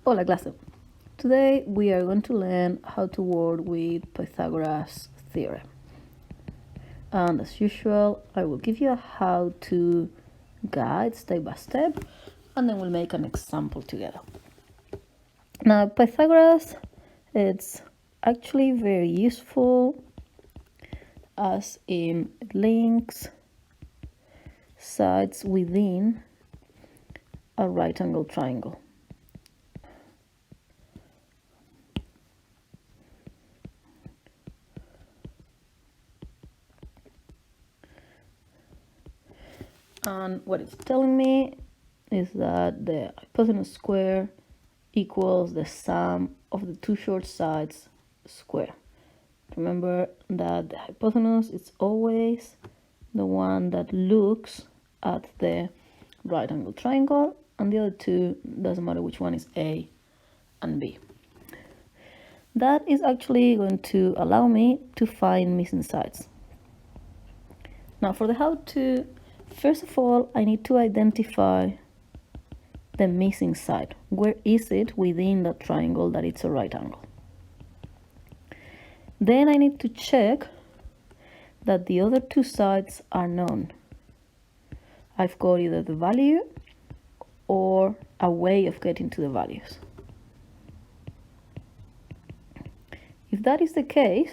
Hola clase. Today we are going to learn how to work with Pythagoras theorem. And as usual, I will give you a how-to guide step by step, and then we'll make an example together. Now, Pythagoras, it's actually very useful as it links sides within a right angle triangle. And what it's telling me is that the hypotenuse square equals the sum of the two short sides square. Remember that the hypotenuse is always the one that looks at the right angle triangle, and the other two, doesn't matter which one is A and B. That is actually going to allow me to find missing sides. Now for the how-to, first of all, I need to identify the missing side. Where is it within that triangle that it's a right angle? Then I need to check that the other two sides are known. I've got either the value or a way of getting to the values. If that is the case,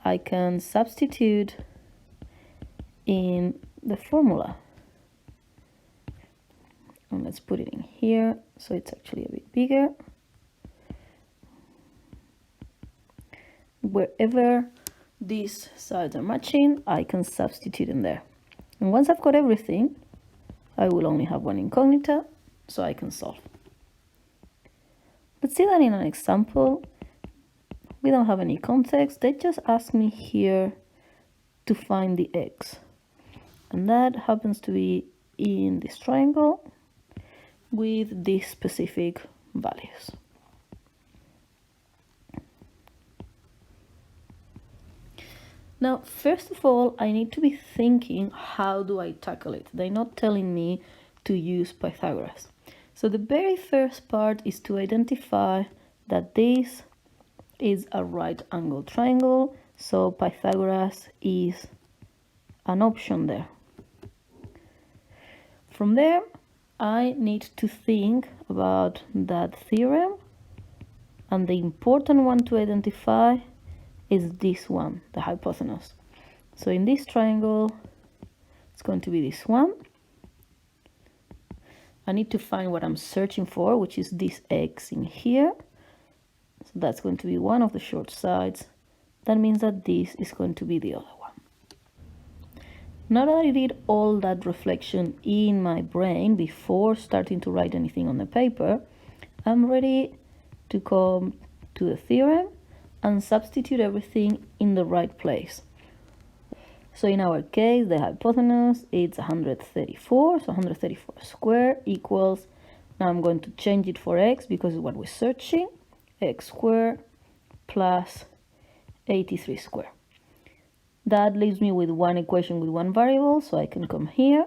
I can substitute in the formula. And let's put it in here so it's actually a bit bigger. Wherever these sides are matching, I can substitute in there. And once I've got everything, I will only have one incognita, so I can solve. Let's see that in an example. We don't have any context. They just ask me here to find the x. And that happens to be in this triangle with these specific values. Now, first of all, I need to be thinking, how do I tackle it? They're not telling me to use Pythagoras. So the very first part is to identify that this is a right angle triangle, so Pythagoras is an option there. From there, I need to think about that theorem, and the important one to identify is this one, the hypotenuse. So in this triangle, it's going to be this one. I need to find what I'm searching for, which is this x in here. So that's going to be one of the short sides. That means that this is going to be the other one. Now that I did all that reflection in my brain before starting to write anything on the paper, I'm ready to come to the theorem and substitute everything in the right place. So in our case, the hypotenuse is 134, so 134 squared equals, now I'm going to change it for x because it's what we're searching, x squared plus 83 squared. That leaves me with one equation with one variable, so I can come here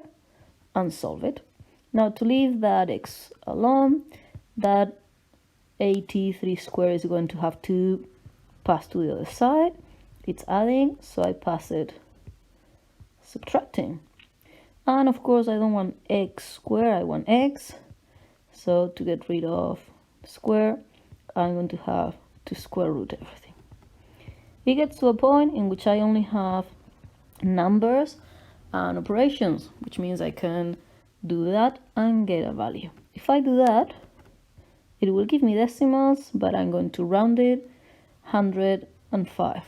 and solve it. Now to leave that x alone, that 83 squared is going to have to pass to the other side. It's adding, so I pass it subtracting. And of course I don't want x squared, I want x. So to get rid of square, I'm going to have to square root everything. It gets to a point in which I only have numbers and operations, which means I can do that and get a value. If I do that, it will give me decimals, but I'm going to round it 105.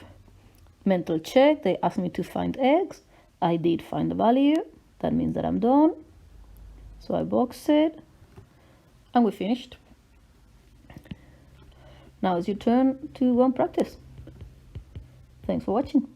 Mental check, they asked me to find x. I did find the value. That means that I'm done. So I box it and we finished. Now it's your turn to go and practice. Thanks for watching.